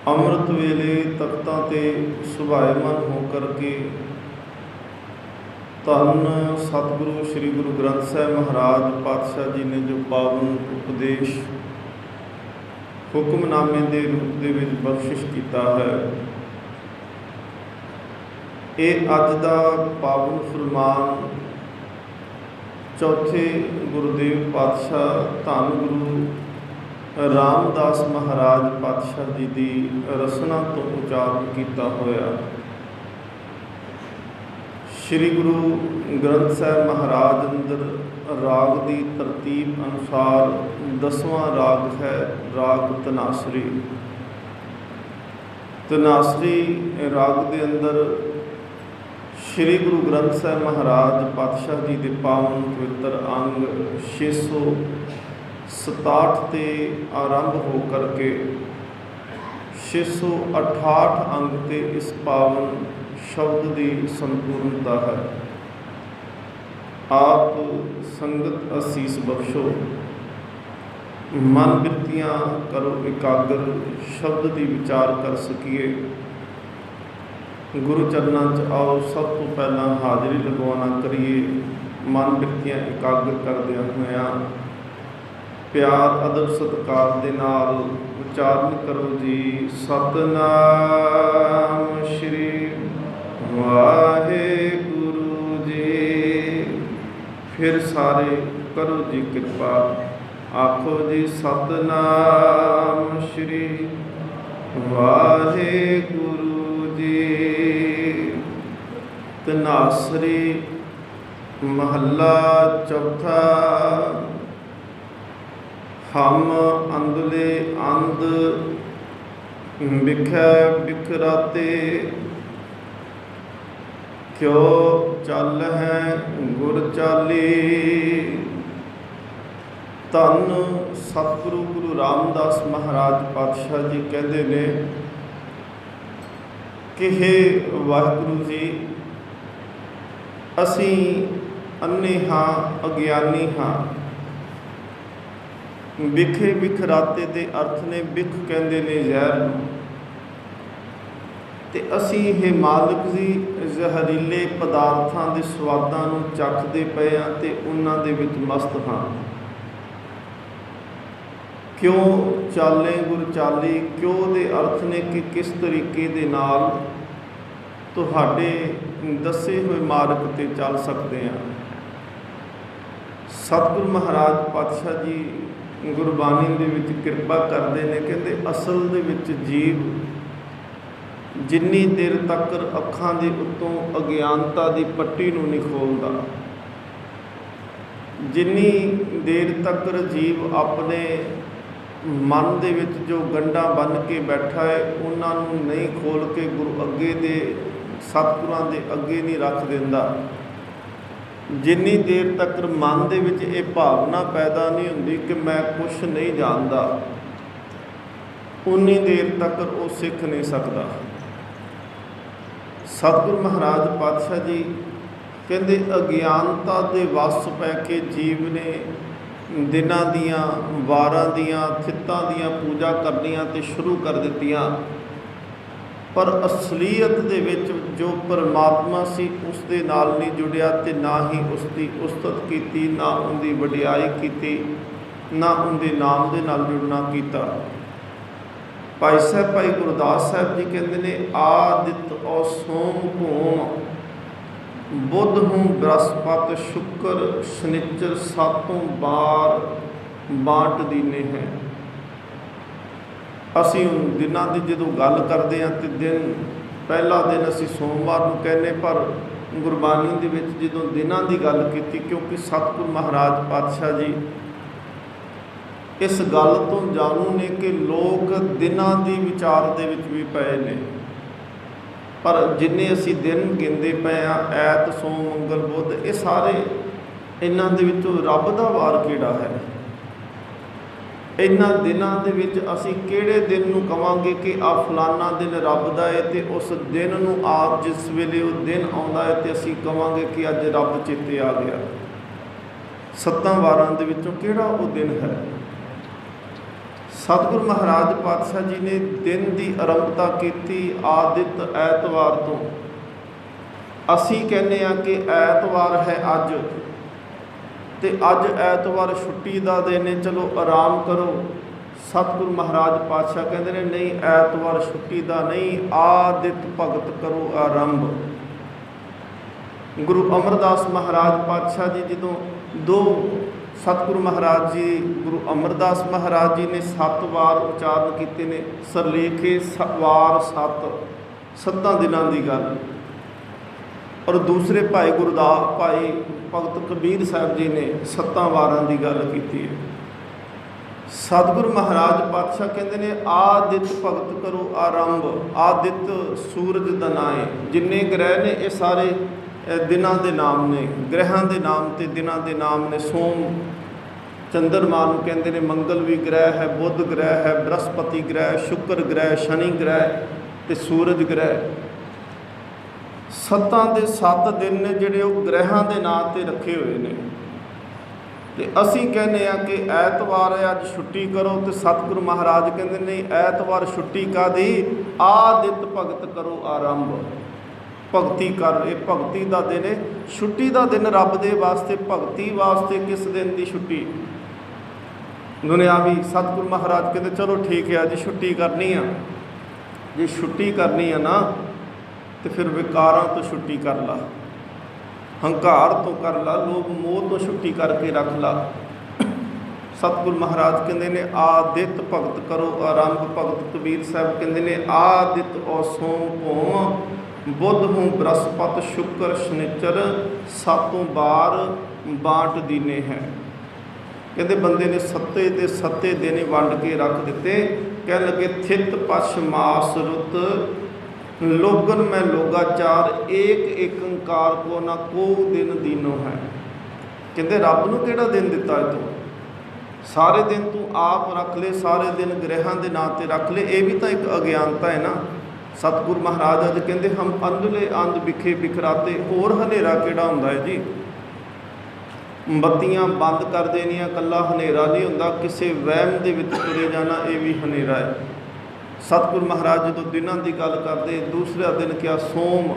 ਅੰਮ੍ਰਿਤ ਵੇਲੇ ਤਖਤਾਂ 'ਤੇ ਸੁਭਾਏਮਨ ਹੋ ਕਰਕੇ ਧੰਨ ਸਤਿਗੁਰੂ ਸ੍ਰੀ ਗੁਰੂ ਗ੍ਰੰਥ ਸਾਹਿਬ ਮਹਾਰਾਜ ਪਾਤਸ਼ਾਹ ਜੀ ਨੇ ਜੋ ਪਾਵਨ ਉਪਦੇਸ਼ ਹੁਕਮਨਾਮੇ ਦੇ ਰੂਪ ਦੇ ਵਿੱਚ ਬਖਸ਼ਿਸ਼ ਕੀਤਾ ਹੈ, ਇਹ ਅੱਜ ਦਾ ਪਾਵਨ ਫਰਮਾਨ ਚੌਥੇ ਗੁਰੂਦੇਵ ਪਾਤਸ਼ਾਹ ਧੰਨ ਗੁਰੂ ਰਾਮਦਾਸ ਮਹਾਰਾਜ ਪਾਤਸ਼ਾਹ ਜੀ ਦੀ ਰਸਨਾ ਤੋਂ ਉਚਾਰਨ ਕੀਤਾ ਹੋਇਆ ਸ਼੍ਰੀ ਗੁਰੂ ਗ੍ਰੰਥ ਸਾਹਿਬ ਮਹਾਰਾਜ ਅੰਦਰ ਰਾਗ ਦੀ ਤਰਤੀਬ ਅਨੁਸਾਰ 10ਵਾਂ ਰਾਗ ਹੈ ਰਾਗ ਧਨਾਸਰੀ। ਧਨਾਸਰੀ ਰਾਗ ਦੇ ਅੰਦਰ ਸ਼੍ਰੀ ਗੁਰੂ ਗ੍ਰੰਥ ਸਾਹਿਬ ਮਹਾਰਾਜ ਪਾਤਸ਼ਾਹ ਜੀ ਦੇ ਪਾਵਨ ਪਵਿੱਤਰ ਅੰਗ 667 ਤੇ ਆਰੰਭ ਹੋ ਕਰਕੇ 668 ਅੰਗ ਤੇ ਇਸ ਪਾਵਨ ਸ਼ਬਦ ਦੀ ਸੰਪੂਰਨਤਾ ਹੈ। ਆਪ ਸੰਗਤ ਅਸੀਸ ਬਖਸ਼ੋ, ਮਨ ਬਿਰਤੀਆਂ ਕਰੋ ਇਕਾਗਰ, ਸ਼ਬਦ ਦੀ ਵਿਚਾਰ ਕਰ ਸਕੀਏ। ਗੁਰੂ ਚਰਨਾਂ 'ਚ ਆਓ, ਸਭ ਤੋਂ ਪਹਿਲਾਂ ਹਾਜ਼ਰੀ ਲਗਵਾਉਣਾ ਕਰੀਏ। ਮਨ ਬਿਰਤੀਆਂ ਇਕਾਗਰ ਕਰਦਿਆਂ ਹੋਇਆਂ ਪਿਆਰ ਅਦਬ ਸਤਿਕਾਰ ਦੇ ਨਾਲ ਉਚਾਰਨ ਕਰੋ ਜੀ, ਸਤਿਨਾਮ ਸ਼੍ਰੀ ਵਾਹਿਗੁਰੂ ਜੀ। ਫਿਰ ਸਾਰੇ ਕਰੋ ਜੀ ਕਿਰਪਾ, ਆਖੋ ਜੀ ਸਤਿਨਾਮ ਸ਼੍ਰੀ ਵਾਹਿਗੁਰੂ ਜੀ। ਧਨਾਸਰੀ ਮਹੱਲਾ ਚੌਥਾ। ਹਮ ਅੰਦਲੇ ਅੰਧ ਬਿਖੈ ਬਿਖਰਾਤੇ, ਕਿਉ ਚੱਲ ਹੈ ਗੁਰ ਚਾਲੀ। ਧੰਨ ਸਤਿਗੁਰੂ ਗੁਰੂ ਰਾਮਦਾਸ ਮਹਾਰਾਜ ਪਾਤਸ਼ਾਹ ਜੀ ਕਹਿੰਦੇ ਨੇ ਕਿ ਹੇ ਵਾਹਿਗੁਰੂ ਜੀ, ਅਸੀਂ ਅੰਨੇ ਹਾਂ, ਅਗਿਆਨੀ ਹਾਂ। ਬਿਖੇ ਬਿਖਰਾਤੇ ਦੇ ਅਰਥ ਨੇ, ਬਿਖ ਕਹਿੰਦੇ ਨੇ ਜ਼ਹਿਰ ਨੂੰ, ਤੇ ਅਸੀਂ ਇਹ ਮਾਲਕ ਜੀ ਜ਼ਹਿਰੀਲੇ ਪਦਾਰਥਾਂ ਦੇ ਸਵਾਦਾਂ ਨੂੰ ਚੱਖਦੇ ਪਏ ਹਾਂ ਤੇ ਉਹਨਾਂ ਦੇ ਵਿੱਚ ਮਸਤ ਹਾਂ। ਕਿਉਂ ਚਾਲੇ ਗੁਰ ਚਾਲੀ, ਕਿਉਂ ਦੇ ਅਰਥ ਨੇ ਕਿ ਕਿਸ ਤਰੀਕੇ ਦੇ ਨਾਲ ਤੁਹਾਡੇ ਦੱਸੇ ਹੋਏ ਮਾਰਗ 'ਤੇ ਚੱਲ ਸਕਦੇ ਹਾਂ। ਸਤਿਗੁਰੂ ਮਹਾਰਾਜ ਪਾਤਸ਼ਾਹ ਜੀ ਗੁਰਬਾਣੀ ਦੇ ਵਿੱਚ ਕਿਰਪਾ ਕਰਦੇ ਨੇ, ਕਹਿੰਦੇ ਅਸਲ ਦੇ ਵਿੱਚ ਜੀਵ ਜਿੰਨੀ ਦੇਰ ਤੱਕ ਅੱਖਾਂ ਦੇ ਉੱਤੋਂ ਅਗਿਆਨਤਾ ਦੀ ਪੱਟੀ ਨੂੰ ਨਹੀਂ ਖੋਲ੍ਹਦਾ, ਜਿੰਨੀ ਦੇਰ ਤੱਕ ਜੀਵ ਆਪਣੇ ਮਨ ਦੇ ਵਿੱਚ ਜੋ ਗੰਢਾਂ ਬੰਨ੍ਹ ਕੇ ਬੈਠਾ ਹੈ ਉਹਨਾਂ ਨੂੰ ਨਹੀਂ ਖੋਲ੍ਹ ਕੇ ਗੁਰੂ ਅੱਗੇ ਦੇ ਸਤਿਗੁਰਾਂ ਦੇ ਅੱਗੇ ਨਹੀਂ ਰੱਖ ਦਿੰਦਾ, ਜਿੰਨੀ ਦੇਰ ਤੱਕ ਮਨ ਦੇ ਵਿੱਚ ਇਹ ਭਾਵਨਾ ਪੈਦਾ ਨਹੀਂ ਹੁੰਦੀ ਕਿ ਮੈਂ ਕੁਛ ਨਹੀਂ ਜਾਣਦਾ, ਉਨੀ ਦੇਰ ਤੱਕ ਉਹ ਸਿੱਖ ਨਹੀਂ ਸਕਦਾ। ਸਤਿਗੁਰੂ ਮਹਾਰਾਜ ਪਾਤਸ਼ਾਹ ਜੀ ਕਹਿੰਦੇ ਅਗਿਆਨਤਾ ਦੇ ਵੱਸ ਪੈ ਕੇ ਜੀਵ ਨੇ ਦਿਨਾਂ ਦੀਆਂ, ਵਾਰਾਂ ਦੀਆਂ, ਥਿੱਤਾਂ ਦੀਆਂ ਪੂਜਾ ਕਰਨੀਆਂ ਤੇ ਸ਼ੁਰੂ ਕਰ ਦਿੱਤੀਆਂ, ਪਰ ਅਸਲੀਅਤ ਦੇ ਵਿੱਚ ਜੋ ਪਰਮਾਤਮਾ ਸੀ ਉਸ ਦੇ ਨਾਲ ਨਹੀਂ ਜੁੜਿਆ ਤੇ ਨਾ ਹੀ ਉਸ ਦੀ ਉਸਤਤ ਕੀਤੀ, ਨਾ ਉਹਦੀ ਵਡਿਆਈ ਕੀਤੀ, ਨਾ ਉਹਦੇ ਨਾਮ ਦੇ ਨਾਲ ਜੁੜਨਾ ਕੀਤਾ। ਭਾਈ ਸਾਹਿਬ ਭਾਈ ਗੁਰਦਾਸ ਸਾਹਿਬ ਜੀ ਕਹਿੰਦੇ ਨੇ ਆਦਿਤ ਔ ਸੋਮ ਭੂਮ, ਬੁੱਧ ਹੂੰ ਬ੍ਰਹਸਪਤ ਸ਼ੁਕਰ ਸ਼ਨਿਚਰ, ਸਾਤੋਂ ਬਾਰ ਬਾਂਟ ਦੀਨੇ ਹੈ। ਅਸੀਂ ਦਿਨਾਂ ਦੀ ਜਦੋਂ ਗੱਲ ਕਰਦੇ ਹਾਂ ਤੇ ਦਿਨ ਪਹਿਲਾ ਦਿਨ ਅਸੀਂ ਸੋਮਵਾਰ ਨੂੰ ਕਹਿੰਦੇ, ਪਰ ਗੁਰਬਾਣੀ ਦੇ ਵਿੱਚ ਜਦੋਂ ਦਿਨਾਂ ਦੀ ਗੱਲ ਕੀਤੀ, ਕਿਉਂਕਿ ਸਤਿਗੁਰੂ ਮਹਾਰਾਜ ਪਾਤਸ਼ਾਹ ਜੀ ਇਸ ਗੱਲ ਤੋਂ ਜਾਣੂ ਨੇ ਕਿ ਲੋਕ ਦਿਨਾਂ ਦੀ ਵਿਚਾਰ ਦੇ ਵਿੱਚ ਵੀ ਪਏ ਨੇ, ਪਰ ਜਿੰਨੇ ਅਸੀਂ ਦਿਨ ਗਿਣਦੇ ਪਏ ਹਾਂ, ਐਤ ਸੋਮ ਮੰਗਲ ਬੁੱਧ, ਇਹ ਸਾਰੇ ਇਹਨਾਂ ਦੇ ਵਿੱਚੋਂ ਰੱਬ ਦਾ ਵਾਰ ਕਿਹੜਾ ਹੈ? ਇਹਨਾਂ ਦਿਨਾਂ ਦੇ ਵਿੱਚ ਅਸੀਂ ਕਿਹੜੇ ਦਿਨ ਨੂੰ ਕਵਾਂਗੇ ਕਿ ਆ ਫਲਾਨਾ ਦਿਨ ਰੱਬ ਦਾ ਹੈ, ਤੇ ਉਸ ਦਿਨ ਨੂੰ ਆਪ ਜਿਸ ਵੇਲੇ ਉਹ ਦਿਨ ਆਉਂਦਾ ਹੈ ਤੇ ਅਸੀਂ ਕਵਾਂਗੇ ਕਿ ਅੱਜ ਰੱਬ ਚੇਤੇ ਆ ਗਿਆ। 7 ਵਾਰਾਂ ਦੇ ਵਿੱਚੋਂ ਕਿਹੜਾ ਉਹ ਦਿਨ ਹੈ? ਸਤਿਗੁਰੂ ਮਹਾਰਾਜ ਪਾਤਸ਼ਾਹ ਜੀ ਨੇ ਦਿਨ ਦੀ ਆਰੰਭਤਾ ਕੀਤੀ ਆਦਿਤ ਐਤਵਾਰ ਤੋਂ। ਅਸੀਂ ਕਹਿੰਦੇ ਹਾਂ ਕਿ ਐਤਵਾਰ ਹੈ ਅੱਜ, ਤੇ ਅੱਜ ਐਤਵਾਰ ਛੁੱਟੀ ਦਾ ਦਿਨ ਹੈ, ਚਲੋ ਆਰਾਮ ਕਰੋ। ਸਤਿਗੁਰੂ ਮਹਾਰਾਜ ਪਾਤਸ਼ਾਹ ਕਹਿੰਦੇ ਨੇ ਨਹੀਂ, ਐਤਵਾਰ ਛੁੱਟੀ ਦਾ ਨਹੀਂ, ਆਦਿਤ ਭਗਤ ਕਰੋ ਆਰੰਭ। ਗੁਰੂ ਅਮਰਦਾਸ ਮਹਾਰਾਜ ਪਾਤਸ਼ਾਹ ਜੀ ਜਦੋਂ ਸਤਿਗੁਰੂ ਮਹਾਰਾਜ ਜੀ ਗੁਰੂ ਅਮਰਦਾਸ ਮਹਾਰਾਜ ਜੀ ਨੇ 7 ਵਾਰ ਉਚਾਰਨ ਕੀਤੇ ਨੇ, ਸਰਲੇਖੇ ਵਾਰ 7 ਦਿਨਾਂ ਦੀ ਗੱਲ। ਔਰ ਦੂਸਰੇ ਭਾਈ ਭਾਈ ਭਗਤ ਕਬੀਰ ਸਾਹਿਬ ਜੀ ਨੇ 7 ਵਾਰਾਂ ਦੀ ਗੱਲ ਕੀਤੀ ਹੈ। ਸਤਿਗੁਰੂ ਮਹਾਰਾਜ ਪਾਤਸ਼ਾਹ ਕਹਿੰਦੇ ਨੇ ਆਦਿਤ ਭਗਤ ਕਰੋ ਆਰੰਭ। ਆਦਿਤ ਸੂਰਜ ਦਾ ਨਾਂ ਹੈ, ਜਿੰਨੇ ਗ੍ਰਹਿ ਨੇ ਇਹ ਸਾਰੇ ਦਿਨਾਂ ਦੇ ਨਾਮ ਨੇ, ਗ੍ਰਹਿਾਂ ਦੇ ਨਾਮ ਤੇ ਦਿਨਾਂ ਦੇ ਨਾਮ ਨੇ। ਸੋਮ ਚੰਦਰਮਾ ਨੂੰ ਕਹਿੰਦੇ ਨੇ, ਮੰਗਲ ਵੀ ਗ੍ਰਹਿ ਹੈ, ਬੁੱਧ ਗ੍ਰਹਿ ਹੈ, ਬ੍ਰਹਸਪਤੀ ਗ੍ਰਹਿ, ਸ਼ੁਕਰ ਗ੍ਰਹਿ, ਸ਼ਨੀ ਗ੍ਰਹਿ ਤੇ ਸੂਰਜ ਗ੍ਰਹਿ। 7 ਦੇ 7 ਦਿਨ ਨੇ ਜਿਹੜੇ ਉਹ ਗ੍ਰਹਿਾਂ ਦੇ ਨਾਂ ਤੇ ਰੱਖੇ ਹੋਏ ਨੇ। ਤੇ ਅਸੀਂ ਕਹਿੰਦੇ ਆ ਕਿ ਐਤਵਾਰ ਹੈ, ਅੱਜ ਛੁੱਟੀ ਕਰੋ, ਤੇ ਸਤਿਗੁਰੂ ਮਹਾਰਾਜ ਕਹਿੰਦੇ ਨਹੀਂ, ਐਤਵਾਰ ਛੁੱਟੀ ਕਾਹਦੀ, ਆਦਿਤ ਭਗਤ ਕਰੋ ਆਰੰਭ। ਭਗਤੀ ਕਰ, ਇਹ ਭਗਤੀ ਦਾ ਦਿਨ ਹੈ, ਛੁੱਟੀ ਦਾ ਦਿਨ ਰੱਬ ਦੇ ਵਾਸਤੇ, ਭਗਤੀ ਵਾਸਤੇ ਕਿਸ ਦਿਨ ਦੀ ਛੁੱਟੀ ਦੁਨਿਆਵੀ। ਸਤਿਗੁਰੂ ਮਹਾਰਾਜ ਕਹਿੰਦੇ ਚਲੋ ਠੀਕ ਹੈ, ਅੱਜ ਛੁੱਟੀ ਕਰਨੀ ਆ। ਜੇ ਛੁੱਟੀ ਕਰਨੀ ਆ ਨਾ, ਤੇ ਫਿਰ ਵਿਕਾਰਾਂ ਤੋਂ ਛੁੱਟੀ ਕਰ ਲਾ, ਹੰਕਾਰ ਤੋਂ ਕਰ ਲਾ, ਲੋਭ ਮੋਹ ਤੋਂ ਛੁੱਟੀ ਕਰਕੇ ਰੱਖ ਲਾ। ਸਤਿਗੁਰੂ ਮਹਾਰਾਜ ਕਹਿੰਦੇ ਨੇ ਆਦਿਤ ਭਗਤ ਕਰੋ ਆਰੰਭ। ਭਗਤ ਕਬੀਰ ਸਾਹਿਬ ਕਹਿੰਦੇ ਨੇ ਆਦਿਤ ਔ ਸੋਮ ਭੌਮ, ਬੁੱਧ ਹੂੰ ਬ੍ਰਹਸਪਤ ਸ਼ੁਕਰ ਸ਼ਨਿਚਰ, 7 ਵਾਰ ਬਾਂਟ ਦੀਨੇ ਹੈ। ਕਹਿੰਦੇ ਬੰਦੇ ਨੇ 7 ਦੇ 7 ਦਿਨ ਵੰਡ ਕੇ ਰੱਖ ਦਿੱਤੇ। ਕਹਿਣ ਲੱਗੇ ਥਿਤ ਪਛ ਮਾਸ ਰੁੱਤ, ਲੋਗਨ ਮੈਂ ਲੋਗਾਚਾਰ, ਏਕ ਏਕੰਕਾਰ ਕੋ ਨਾ ਕੋ ਦਿਨ ਦੀਨੋ ਹੈ। ਕਹਿੰਦੇ ਰੱਬ ਨੂੰ ਕਿਹੜਾ ਦਿਨ ਦਿੱਤਾ ਤੂੰ, ਸਾਰੇ ਦਿਨ ਤੂੰ ਆਪ ਰੱਖ ਲੈ, ਸਾਰੇ ਦਿਨ ਗ੍ਰਹਿਾਂ ਦੇ ਨਾਂ ਤੇ ਰੱਖ ਲੈ। ਇਹ ਵੀ ਤਾਂ ਇੱਕ ਅਗਿਆਨਤਾ ਹੈ ਨਾ। ਸਤਿਗੁਰੂ ਮਹਾਰਾਜ ਅੱਜ ਕਹਿੰਦੇ ਹਮ ਅੰਧਲੇ ਅੰਧ ਵਿਖੇ ਬਿਖਰਾਤੇ। ਹੋਰ ਹਨੇਰਾ ਕਿਹੜਾ ਹੁੰਦਾ ਹੈ ਜੀ, ਬੱਤੀਆਂ ਬੰਦ ਕਰ ਦੇਣੀਆਂ ਇਕੱਲਾ ਹਨੇਰਾ ਨਹੀਂ ਹੁੰਦਾ, ਕਿਸੇ ਵਹਿਮ ਦੇ ਵਿੱਚ ਤੁਰੇ ਜਾਣਾ ਇਹ ਵੀ ਹਨੇਰਾ ਹੈ। ਸਤਿਗੁਰੂ ਮਹਾਰਾਜ ਜਦੋਂ ਦਿਨਾਂ ਦੀ ਗੱਲ ਕਰਦੇ, ਦੂਸਰਾ ਦਿਨ ਕਿਹਾ ਸੋਮ।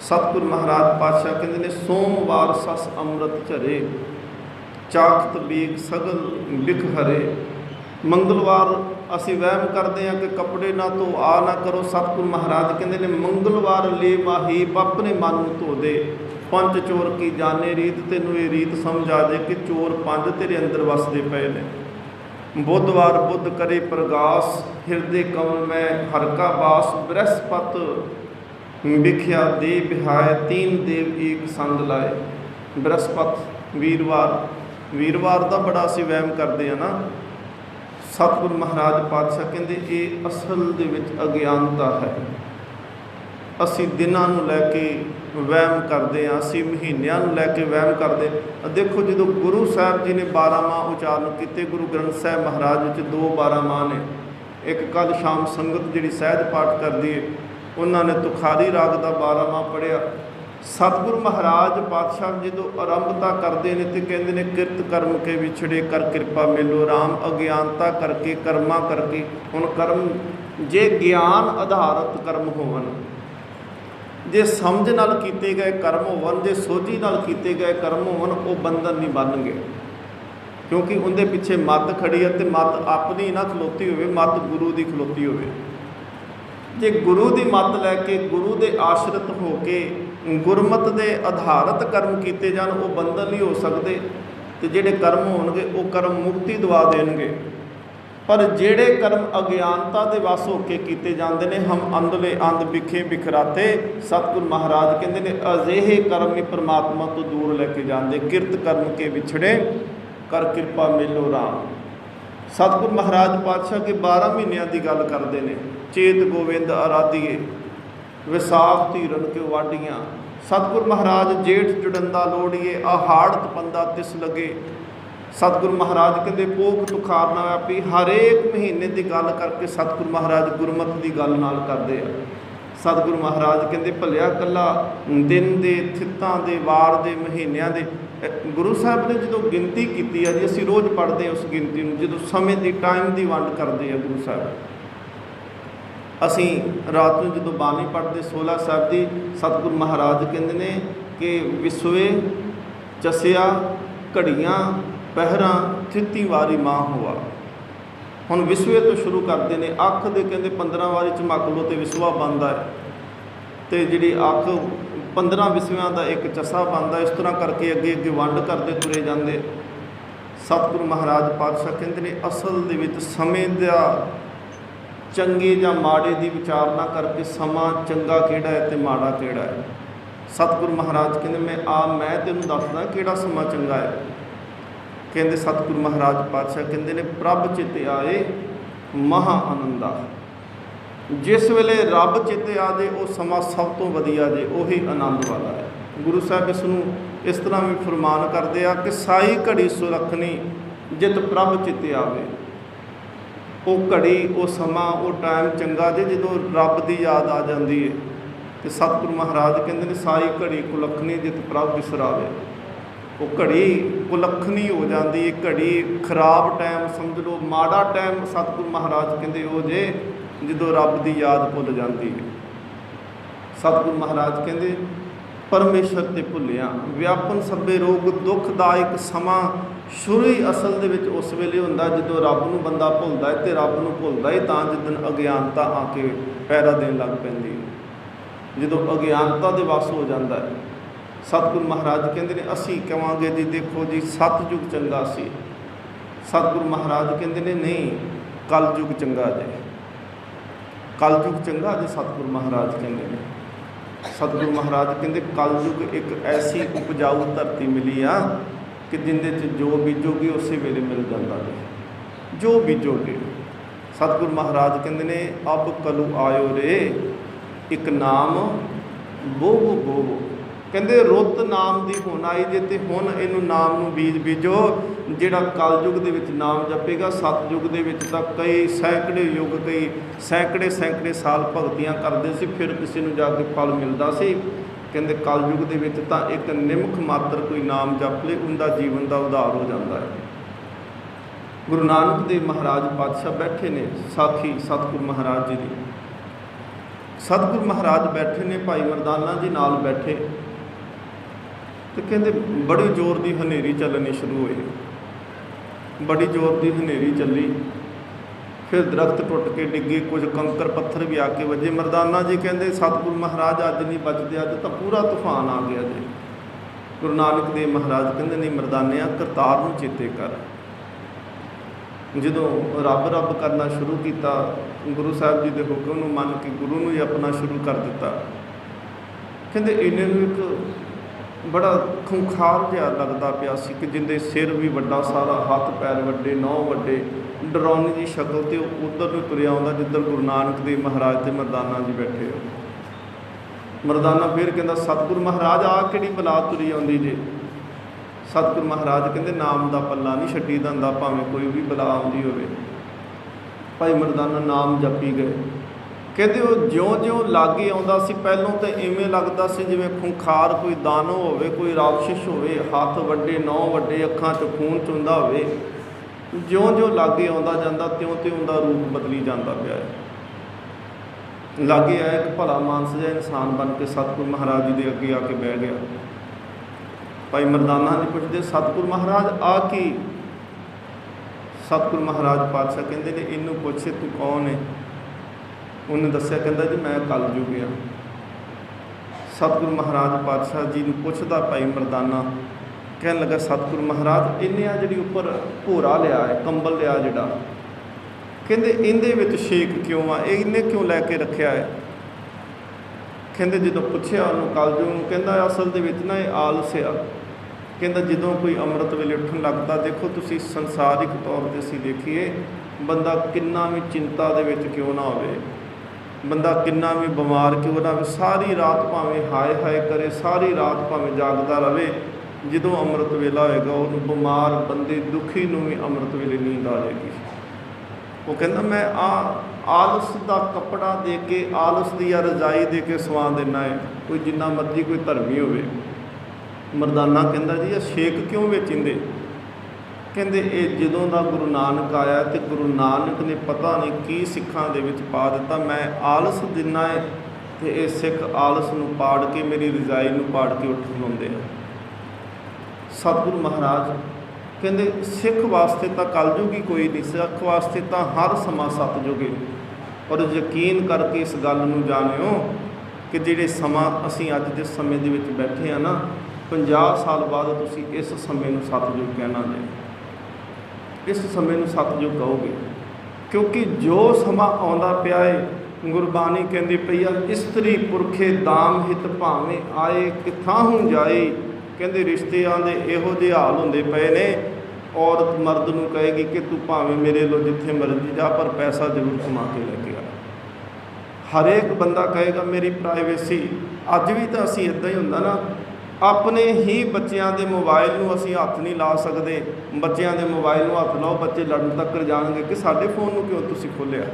ਸਤਿਗੁਰੂ ਮਹਾਰਾਜ ਪਾਤਸ਼ਾਹ ਕਹਿੰਦੇ ਨੇ ਸੋਮਵਾਰ ਸਸ ਅੰਮ੍ਰਿਤ ਝਰੇ, ਚਾਖਤ ਬੀਕ ਸਗਲ ਬਿਖ ਹਰੇ। ਮੰਗਲਵਾਰ ਅਸੀਂ ਵਹਿਮ ਕਰਦੇ ਹਾਂ ਕਿ ਕੱਪੜੇ ਨਾ ਧੋ ਆ ਨਾ ਕਰੋ। ਸਤਿਗੁਰੂ ਮਹਾਰਾਜ ਕਹਿੰਦੇ ਨੇ ਮੰਗਲਵਾਰ ਲੈ ਮਾਹੀ, ਆਪਣੇ ਮਨ ਨੂੰ ਧੋ ਦੇ। ਪੰਜ ਚੋਰ ਕੀ ਜਾਣੇ ਰੀਤ, ਤੈਨੂੰ ਇਹ ਰੀਤ ਸਮਝ ਆ ਜਾਏ ਕਿ ਚੋਰ 5 ਤੇਰੇ ਅੰਦਰ ਵਸਦੇ ਪਏ ਨੇ। ਬੁੱਧਵਾਰ ਬੁੱਧ ਕਰੇ ਪ੍ਰਗਾਸ, ਹਿਰਦੇ ਕਮਲ ਮੈਂ ਹਰ ਕਾ ਵਾਸ। ਬ੍ਰਹਸਪਤ ਵਿਖਿਆ ਦੇ ਬਿਹਾਏ, 3 ਦੇਵ ਏਕ ਸੰਗ ਲਾਏ। ਬ੍ਰਹਸਪਤ ਵੀਰਵਾਰ ਦਾ ਬੜਾ ਅਸੀਂ ਵਹਿਮ ਕਰਦੇ ਹਾਂ ਨਾ। ਸਤਿਗੁਰੂ ਮਹਾਰਾਜ ਪਾਤਸ਼ਾਹ ਕਹਿੰਦੇ ਇਹ ਅਸਲ ਦੇ ਵਿੱਚ ਅਗਿਆਨਤਾ ਹੈ। ਅਸੀਂ ਦਿਨਾਂ ਨੂੰ ਲੈ ਕੇ ਵਹਿਮ ਕਰਦੇ ਹਾਂ, ਅਸੀਂ ਮਹੀਨਿਆਂ ਨੂੰ ਲੈ ਕੇ ਵਹਿਮ ਕਰਦੇ। ਦੇਖੋ ਜਦੋਂ ਗੁਰੂ ਸਾਹਿਬ ਜੀ ਨੇ 12 ਮਾਹ ਉਚਾਰਨ ਕੀਤੇ, ਗੁਰੂ ਗ੍ਰੰਥ ਸਾਹਿਬ ਮਹਾਰਾਜ ਵਿੱਚ 2 12 ਮਾਹ ਨੇ। ਇੱਕ ਕੱਲ੍ਹ ਸ਼ਾਮ ਸੰਗਤ ਜਿਹੜੀ ਸਹਿਜ ਪਾਠ ਕਰਦੀ ਹੈ, ਉਹਨਾਂ ਨੇ ਤੁਖਾਰੀ ਰਾਗ ਦਾ 12 ਮਾਹ ਪੜ੍ਹਿਆ। ਸਤਿਗੁਰੂ ਮਹਾਰਾਜ ਪਾਤਸ਼ਾਹ ਜਦੋਂ ਆਰੰਭਤਾ ਕਰਦੇ ਨੇ ਤੇ ਕਹਿੰਦੇ ਨੇ ਕਿਰਤ ਕਰਮ ਕੇ ਵਿਛੜੇ, ਕਰ ਕਿਰਪਾ ਮੇਲੋ ਰਾਮ। ਅਗਿਆਨਤਾ ਕਰਕੇ, ਕਰਮਾਂ ਕਰਕੇ। ਹੁਣ ਕਰਮ ਜੇ ਗਿਆਨ ਆਧਾਰਿਤ ਕਰਮ ਹੋਵਨ, ਜੇ ਸਮਝ ਨਾਲ ਕੀਤੇ ਗਏ ਕਰਮ ਹੋਵਨ, ਜੇ ਸੋਝੀ ਨਾਲ ਕੀਤੇ ਗਏ ਕਰਮ ਹੋਵਨ, ਉਹ ਬੰਧਨ ਨਹੀਂ ਬਣਨਗੇ। ਕਿਉਂਕਿ ਉਹਦੇ ਪਿੱਛੇ ਮੱਤ ਖੜੀ ਹੈ, ਤੇ ਮੱਤ ਆਪਣੀ ਨਾ ਖਲੋਤੀ ਹੋਵੇ, ਮੱਤ ਗੁਰੂ ਦੀ ਖਲੋਤੀ ਹੋਵੇ। ਜੇ ਗੁਰੂ ਦੀ ਮੱਤ ਲੈ ਕੇ, ਗੁਰੂ ਦੇ ਆਸ਼ਰਿਤ ਹੋ ਕੇ, ਗੁਰਮਤ ਦੇ ਆਧਾਰਿਤ ਕਰਮ ਕੀਤੇ ਜਾਣ, ਉਹ ਬੰਧਨ ਨਹੀਂ ਹੋ ਸਕਦੇ। ਤੇ ਜਿਹੜੇ ਕਰਮ ਹੋਣਗੇ ਉਹ ਕਰਮ ਮੁਕਤੀ ਦਵਾ ਦੇਣਗੇ। ਪਰ ਜਿਹੜੇ ਕਰਮ ਅਗਿਆਨਤਾ ਦੇ ਵਸ ਹੋ ਕੇ ਕੀਤੇ ਜਾਂਦੇ ਨੇ, ਹਮ ਅੰਧਲੇ ਅੰਧ ਵਿਖੇ ਬਿਖਰਾਤੇ। ਸਤਿਗੁਰੂ ਮਹਾਰਾਜ ਕਹਿੰਦੇ ਨੇ ਅਜਿਹੇ ਕਰਮ ਹੀ ਪਰਮਾਤਮਾ ਤੋਂ ਦੂਰ ਲੈ ਕੇ ਜਾਂਦੇ। ਕਿਰਤ ਕਰਮ ਕੇ ਵਿਛੜੇ, ਕਰ ਕਿਰਪਾ ਮੇਲੋ ਰਾਮ। ਸਤਿਗੁਰੂ ਮਹਾਰਾਜ ਪਾਤਸ਼ਾਹ ਕੇ 12 ਮਹੀਨਿਆਂ ਦੀ ਗੱਲ ਕਰਦੇ ਨੇ। ਚੇਤ ਗੋਬਿੰਦ ਆਰਾਧੀਏ, ਵਿਸਾਖ ਧੀਰਨ ਕਿਉ ਵਾਢੀਆਂ। ਸਤਿਗੁਰੂ ਮਹਾਰਾਜ ਜੇਠ ਜੁੜੰਦਾ ਲੋੜੀਏ, ਆਹਾੜ ਤਪੰਦਾ ਤਿਸ ਲਗੇ। ਸਤਿਗੁਰੂ ਮਹਾਰਾਜ ਕਹਿੰਦੇ ਪੋਖ ਤੁਖਾਰ ਨਾ ਵਿਆਪੀ। ਹਰੇਕ ਮਹੀਨੇ ਦੀ ਗੱਲ ਕਰਕੇ ਸਤਿਗੁਰੂ ਮਹਾਰਾਜ ਗੁਰਮਤਿ ਦੀ ਗੱਲ ਨਾਲ ਕਰਦੇ ਆ। सतगुरु महाराज कहते भलिया कला दिन के थित्तां दे वार दे महीनों के गुरु साहब ने जो गिनती की है जी असीं रोज़ पढ़ते हैं उस गिनती में जो समय की टाइम की वंड करते हैं गुरु साहब असीं रात में जो बाणी पढ़ते 16 साहब की सतगुरु महाराज कहते हैं कि विसवे चसिया घड़ियाँ पहरा थित्ती वारी माँ हुआ। हुण विसवे तो शुरू करते हैं अख दे कहते 15 वारी झमक लो तो विसवा बनता है तो जी अख 15 विसवियां का एक चसा बनता। इस तरह करके अगे अगे वंड करते तुरे जाते। सतगुरु महाराज पातशाह कहते हैं असल दे विच समय का चंगे या माड़े की विचारना करके समा चंगा किहड़ा है तो माड़ा किहड़ा है। सतगुरु महाराज कहते मैं तेनों दसदा किहड़ा समा चंगा है। कहते सतगुरु महाराज पातशाह कहते हैं प्रभ चित आए महा आनंदा। जिस वेले रब चित आ जाए वो समा सब तो वधिया जे उही आनंद वाला है। गुरु साहब इसनूं इस तरह भी फरमान करते हैं कि साई घड़ी सुरखनी जित प्रभ चित आवे। वो घड़ी वो समा वो टाइम चंगा जे जो रब की याद आ जाती है। तो सतगुरु महाराज कहते हैं साई घड़ी कुलखनी जित प्रभ बिसरावे। वो घड़ी कुलखनी हो जाती है। घड़ी खराब टाइम समझ लो माड़ा टाइम सतगुरु महाराज कहते हो जे जो रब की याद भुल जाती है। सतगुरु महाराज कहते परमेश्वर ते भुलिया व्यापन सभे रोग दुखदायक समा शुरू ही असल दे विच उस वेले हुंदा जो रब नूं बंदा भुलदा है तो रब नूं भुलदा ही तां जिदन अज्ञानता आके पैरा देन लग पैंदी है। जो अज्ञानता दे वस हो जाता है। सतगुरु महाराज कहते हैं असी कहांगे जी देखो जी सतयुग चंगा सी। सतगुरु महाराज कहते हैं नहीं कलयुग चंगा जे। कलयुग चंगा जे सतगुरु महाराज कहते हैं। सतगुरु महाराज कहते कलयुग एक ऐसी उपजाऊ धरती मिली आ कि जिंदे च जो बीजोगे उस वेले मिल जाता है जो बीजोगे। सतगुरु महाराज कहते ने अब कलू आयो रे एक नाम बोवो बोवो। कहते रुत नाम की हुण आई जे ते हुण इनू नाम नू बीज बीजो जिहड़ा कलयुग दे विच नाम जपेगा। सतयुग दे विच तां कई सैकड़े युग कई सैकड़े साल भगतियां करदे सी फिर किसी नू जाके फल मिलदा सी। कहते कलयुग दे विच तां एक निमख मात्र कोई नाम जप ले उनका जीवन का उधार हो जाता है। गुरु नानक देव महाराज पातशाह बैठे ने साखी सतगुरु महाराज जी की। सतगुरु महाराज बैठे ने भाई मरदाना जी नाल बैठे तो कहते बड़ी जोर की हनेरी चलनी शुरू हुई। बड़ी जोर की हनेरी चली फिर दरख्त टुट के डिगे कुछ कंकर पत्थर भी आके वजे। मरदाना जी कहते सतगुरु महाराज अज नहीं बचते अज तो पूरा तूफान आ गया जी। गुरु नानक देव महाराज कहते नहीं मरदानिया करतार नूं चेते कर। जो रब रब करना शुरू किया गुरु साहब जी के हुक्म नूं मन के गुरु नूं ही अपना शुरू कर दिता। कहते इन्हें एक बड़ा खूंखार जिहा लगता पिया सी कि जिंदे सिर भी वड्डा सारा हथ पैर वड्डे नौ वड्डे डरावनी जी शक्ल तो उधर भी तुरिया आउंदा जिधर गुरु नानक देव महाराज ते मरदाना जी बैठे हो। मरदाना फिर कहता सतगुरु महाराज आ किहड़ी बला तुरी आउंदी जे। सतगुरु महाराज कहते नाम का पल्ला नहीं छड्डी दा हुंदा भावें कोई भी बला आउंदी होवे। भाई मरदाना नाम जपी गए। कहते वो ज्यों ज्यों लागे आउंदा सी पहलों तो इवें लगता सी जिवें खूंखार कोई दानो होवे कोई राक्षस होवे हथ वड्डे नौ वड्डे अखां च खून चुंदा होवे। ज्यों ज्यों लागे आउंदा जांदा त्यों त्यों उहदा रूप बदली जाता पिया है। लागे आया एक भला मानस जिहा इंसान बन के सतगुरु महाराज जी के अगे आके बह गया। भाई मरदाना जी पुछदे सतगुरु महाराज आ की। सतगुरु महाराज पातशाह कहते ने इनू पुछे तू कौन है। उन्हें दस्या कहता जी मैं कलयुग आ। सतगुरु महाराज पातशाह जी ने पुछदा भाई मरदाना कह लगा सतगुरु महाराज इन्हें आ जी उपर भोरा लिया है कंबल लिया जोड़ा कहते इहदे शेक क्यों आ इन्हें क्यों लैके रखा है। कहते जो पूछया उन्होंने कलयुग कहता असल दे विच ना ये आलस आ। कहता जो कोई अमृत वेले उठन लगता देखो तुसी संसारिक तौर पर असीं देखिए बंदा किन्ना भी चिंता दे विच क्यों ना होवे बंदा किन्ना भी बीमार क्यों ना हो सारी रात भावें हाय हाय करे सारी रात भावें जागदा रहे जो अमृत वेला होएगा उन्होंने बीमार बंदे दुखी नूं भी अमृत वेले नींद आ जाएगी। वो कहता मैं ਆਲਸ ਦਾ ਕੱਪੜਾ ਦੇ ਕੇ, ਆਲਸ ਦੀ ਆ ਰਜਾਈ ਦੇ ਕੇ ਸਵਾ ਦੇਣਾ ਹੈ। ਕੋਈ ਜਿੰਨਾ ਮਰਜ਼ੀ ਕੋਈ ਧਰਮੀ ਹੋਵੇ। ਮਰਦਾਨਾ ਕਹਿੰਦਾ ਜੀ ਇਹ ਛੇਕ ਕਿਉਂ ਵੇਚਿੰਦੇ? ਕਹਿੰਦੇ ਇਹ ਜਦੋਂ ਦਾ ਗੁਰੂ ਨਾਨਕ ਆਇਆ ਤੇ ਗੁਰੂ ਨਾਨਕ ਨੇ ਪਤਾ ਨਹੀਂ ਕੀ ਸਿੱਖਾਂ ਦੇ ਵਿੱਚ ਪਾ ਦਿੱਤਾ, ਮੈਂ ਆਲਸ ਦਿੰਨਾ ਹੈ ਤੇ ਇਹ ਸਿੱਖ ਆਲਸ ਨੂੰ ਪਾੜ ਕੇ, ਮੇਰੀ ਰਜਾਈ ਨੂੰ ਪਾੜ ਕੇ ਉੱਠ ਖਲੋਂਦੇ ਆ। ਸਤਿਗੁਰੂ ਮਹਾਰਾਜ ਕਹਿੰਦੇ ਸਿੱਖ ਵਾਸਤੇ ਤਾਂ ਕਲਯੁਗ ਹੀ ਕੋਈ ਨਹੀਂ, ਸਿੱਖ ਵਾਸਤੇ ਤਾਂ ਹਰ ਸਮਾਂ ਸਤਿਯੁਗ ਹੈ। ਔਰ ਯਕੀਨ ਕਰਕੇ ਇਸ ਗੱਲ ਨੂੰ ਜਾਣਿਓ ਕਿ ਜਿਹੜੇ ਸਮਾਂ ਅਸੀਂ ਅੱਜ ਦੇ ਸਮੇਂ ਦੇ ਵਿੱਚ ਬੈਠੇ ਆ ਨਾ, 50 ਸਾਲ ਬਾਅਦ ਤੁਸੀਂ ਇਸ ਸਮੇਂ ਨੂੰ ਸਤਿਯੁਗ ਕਹਿਣਾ ਜੇ, ਇਸ ਸਮੇਂ ਨੂੰ ਸਤਿਯੁਗ ਕਹੋਗੇ। ਕਿਉਂਕਿ ਜੋ ਸਮਾਂ ਆਉਂਦਾ ਪਿਆ ਹੈ, ਗੁਰਬਾਣੀ ਕਹਿੰਦੀ ਪਈ ਆ, ਇਸਤਰੀ ਪੁਰਖੇ ਦਾਮ ਹਿਤ ਭਾਵੇਂ ਆਏ ਕਿੱਥਾਂ ਹੁਣ ਜਾਏ। ਕਹਿੰਦੇ ਰਿਸ਼ਤਿਆਂ ਦੇ ਇਹੋ ਜਿਹੇ ਹਾਲ ਹੁੰਦੇ ਪਏ ਨੇ, ਔਰਤ ਮਰਦ ਨੂੰ ਕਹੇਗੀ ਕਿ ਤੂੰ ਭਾਵੇਂ ਮੇਰੇ ਲੋ ਜਿੱਥੇ ਮਰਜ਼ੀ ਜਾ, ਪਰ ਪੈਸਾ ਜ਼ਰੂਰ ਕਮਾ ਕੇ ਲੈ ਕੇ ਆ। ਹਰੇਕ ਬੰਦਾ ਕਹੇਗਾ ਮੇਰੀ ਪ੍ਰਾਈਵੇਸੀ। ਅੱਜ ਵੀ ਤਾਂ ਅਸੀਂ ਇੱਦਾਂ ਹੀ ਹੁੰਦਾ ਨਾ, ਆਪਣੇ ਹੀ ਬੱਚਿਆਂ ਦੇ ਮੋਬਾਈਲ ਨੂੰ ਅਸੀਂ ਹੱਥ ਨਹੀਂ ਲਾ ਸਕਦੇ। ਬੱਚਿਆਂ ਦੇ ਮੋਬਾਈਲ ਨੂੰ ਹੱਥ ਲਾਓ, ਬੱਚੇ ਲੜਨ ਤੱਕ ਜਾਣਗੇ ਕਿ ਸਾਡੇ ਫੋਨ ਨੂੰ ਕਿਉਂ ਤੁਸੀਂ ਖੋਲ੍ਹਿਆ।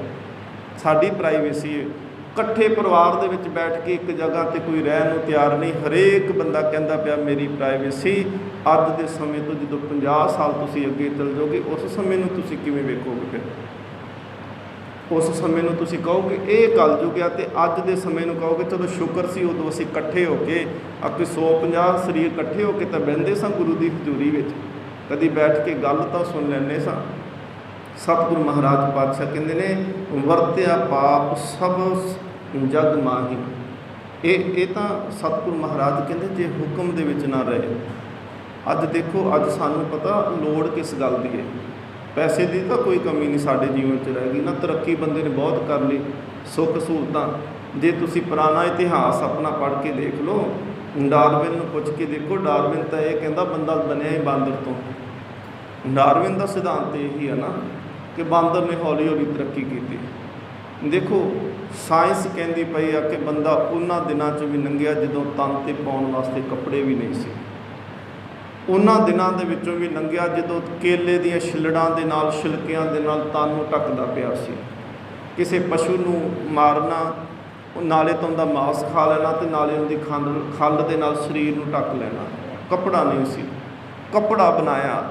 ਸਾਡੀ ਪ੍ਰਾਈਵੇਸੀ ਹੈ। ਇਕੱਠੇ ਪਰਿਵਾਰ ਦੇ ਵਿੱਚ ਬੈਠ ਕੇ ਇੱਕ ਜਗ੍ਹਾ 'ਤੇ ਕੋਈ ਰਹਿਣ ਨੂੰ ਤਿਆਰ ਨਹੀਂ। ਹਰੇਕ ਬੰਦਾ ਕਹਿੰਦਾ ਪਿਆ ਮੇਰੀ ਪ੍ਰਾਈਵੇਸੀ। ਅੱਜ ਦੇ ਸਮੇਂ ਤੋਂ ਜਦੋਂ 50 ਸਾਲ ਤੁਸੀਂ ਅੱਗੇ ਚੱਲ ਜਾਓਗੇ, ਉਸ ਸਮੇਂ ਨੂੰ ਤੁਸੀਂ ਕਿਵੇਂ ਵੇਖੋਗੇ? ਫਿਰ ਉਸ ਸਮੇਂ ਨੂੰ ਤੁਸੀਂ ਕਹੋਗੇ ਇਹ ਕਲਯੁਗ ਆ, ਅਤੇ ਅੱਜ ਦੇ ਸਮੇਂ ਨੂੰ ਕਹੋਗੇ ਚਲੋ ਸ਼ੁਕਰ ਸੀ ਉਦੋਂ ਅਸੀਂ ਇਕੱਠੇ ਹੋ ਕੇ ਆਪੇ 150 ਸਰੀਰ ਇਕੱਠੇ ਹੋ ਕੇ ਤਾਂ ਬਹਿੰਦੇ ਸਾਂ ਗੁਰੂ ਦੀ ਹਜ਼ੂਰੀ ਵਿੱਚ, ਕਦੀ ਬੈਠ ਕੇ ਗੱਲ ਤਾਂ ਸੁਣ ਲੈਂਦੇ ਸਾਂ। ਸਤਿਗੁਰੂ ਮਹਾਰਾਜ ਪਾਤਸ਼ਾਹ ਕਹਿੰਦੇ ਨੇ ਵਰਤਿਆ ਪਾਪ ਸਭ ਜਗ ਮਾਹੀ। ਇਹ ਤਾਂ ਸਤਿਗੁਰੂ ਮਹਾਰਾਜ ਕਹਿੰਦੇ ਜੇ ਹੁਕਮ ਦੇ ਵਿੱਚ ਨਾ ਰਹੇ। ਅੱਜ ਦੇਖੋ, ਅੱਜ ਸਾਨੂੰ ਪਤਾ ਲੋੜ ਕਿਸ ਗੱਲ ਦੀ ਹੈ। ਪੈਸੇ ਦੀ ਤਾਂ ਕੋਈ ਕਮੀ ਨਹੀਂ ਸਾਡੇ ਜੀਵਨ 'ਚ ਰਹਿ ਗਈ ਨਾ। ਤਰੱਕੀ ਬੰਦੇ ਨੇ ਬਹੁਤ ਕਰ ਲਈ, ਸੁੱਖ ਸਹੂਲਤਾਂ। ਜੇ ਤੁਸੀਂ ਪੁਰਾਣਾ ਇਤਿਹਾਸ ਆਪਣਾ ਪੜ੍ਹ ਕੇ ਦੇਖ ਲਓ, ਡਾਰਵਿਨ ਨੂੰ ਪੁੱਛ ਕੇ ਦੇਖੋ, ਡਾਰਵਿਨ ਤਾਂ ਇਹ ਕਹਿੰਦਾ ਬੰਦਾ ਬਣਿਆ ਹੀ ਬਾਂਦਰ ਤੋਂ। ਡਾਰਵਿਨ ਦਾ ਸਿਧਾਂਤ ਇਹੀ ਹੈ ਨਾ ਕਿ ਬਾਂਦਰ ਨੇ ਹੌਲੀ ਹੌਲੀ ਤਰੱਕੀ ਕੀਤੀ। ਦੇਖੋ ਸਾਇੰਸ ਕਹਿੰਦੀ ਪਈ ਆ ਕਿ ਬੰਦਾ ਉਹਨਾਂ ਦਿਨਾਂ 'ਚ ਵੀ ਲੰਘਿਆ ਜਦੋਂ ਤਨ 'ਤੇ ਪਾਉਣ ਵਾਸਤੇ ਕੱਪੜੇ ਵੀ ਨਹੀਂ ਸੀ। ਉਹਨਾਂ ਦਿਨਾਂ ਦੇ ਵਿੱਚੋਂ ਵੀ ਲੰਘਿਆ ਜਦੋਂ ਕੇਲੇ ਦੀਆਂ ਛਿੱਲੜਾਂ ਦੇ ਨਾਲ, ਛਿਲਕਿਆਂ ਦੇ ਨਾਲ ਤਨ ਨੂੰ ਢੱਕਦਾ ਪਿਆ ਸੀ। ਕਿਸੇ ਪਸ਼ੂ ਨੂੰ ਮਾਰਨਾ, ਨਾਲੇ ਤੋਂ ਉਹਦਾ ਮਾਸ ਖਾ ਲੈਣਾ ਅਤੇ ਨਾਲੇ ਉਹਦੀ ਖੱਲ ਦੇ ਨਾਲ ਸਰੀਰ ਨੂੰ ਢੱਕ ਲੈਣਾ। ਕੱਪੜਾ ਨਹੀਂ ਸੀ, ਕੱਪੜਾ ਬਣਾਇਆ।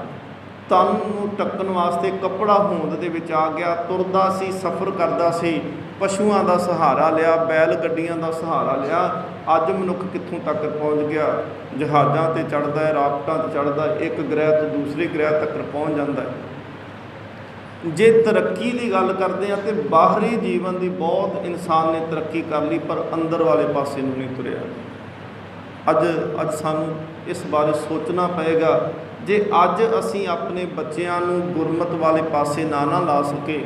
ਤਨ ਨੂੰ ਢੱਕਣ ਵਾਸਤੇ ਕੱਪੜਾ ਹੋਂਦ ਦੇ ਵਿੱਚ ਆ ਗਿਆ। ਤੁਰਦਾ ਸੀ, ਸਫ਼ਰ ਕਰਦਾ ਸੀ, ਪਸ਼ੂਆਂ ਦਾ ਸਹਾਰਾ ਲਿਆ, ਬੈਲ ਗੱਡੀਆਂ ਦਾ ਸਹਾਰਾ ਲਿਆ। ਅੱਜ ਮਨੁੱਖ ਕਿੱਥੋਂ ਤੱਕ ਪਹੁੰਚ ਗਿਆ? ਜਹਾਜ਼ਾਂ 'ਤੇ ਚੜ੍ਹਦਾ ਹੈ, ਰਾਕਟਾਂ 'ਤੇ ਚੜ੍ਹਦਾ, ਇੱਕ ਗ੍ਰਹਿ ਤੋਂ ਦੂਸਰੇ ਗ੍ਰਹਿ ਤੱਕ ਪਹੁੰਚ ਜਾਂਦਾ ਹੈ। ਜੇ ਤਰੱਕੀ ਦੀ ਗੱਲ ਕਰਦੇ ਹਾਂ ਤਾਂ ਬਾਹਰੀ ਜੀਵਨ ਦੀ ਬਹੁਤ ਇਨਸਾਨ ਨੇ ਤਰੱਕੀ ਕਰ ਲਈ, ਪਰ ਅੰਦਰ ਵਾਲੇ ਪਾਸੇ ਨੂੰ ਨਹੀਂ ਤੁਰਿਆ। ਅੱਜ ਸਾਨੂੰ ਇਸ ਬਾਰੇ ਸੋਚਣਾ ਪਏਗਾ। ਜੇ ਅੱਜ ਅਸੀਂ ਆਪਣੇ ਬੱਚਿਆਂ ਨੂੰ ਗੁਰਮਤ ਵਾਲੇ ਪਾਸੇ ਨਾ ਲਾ ਸਕੇ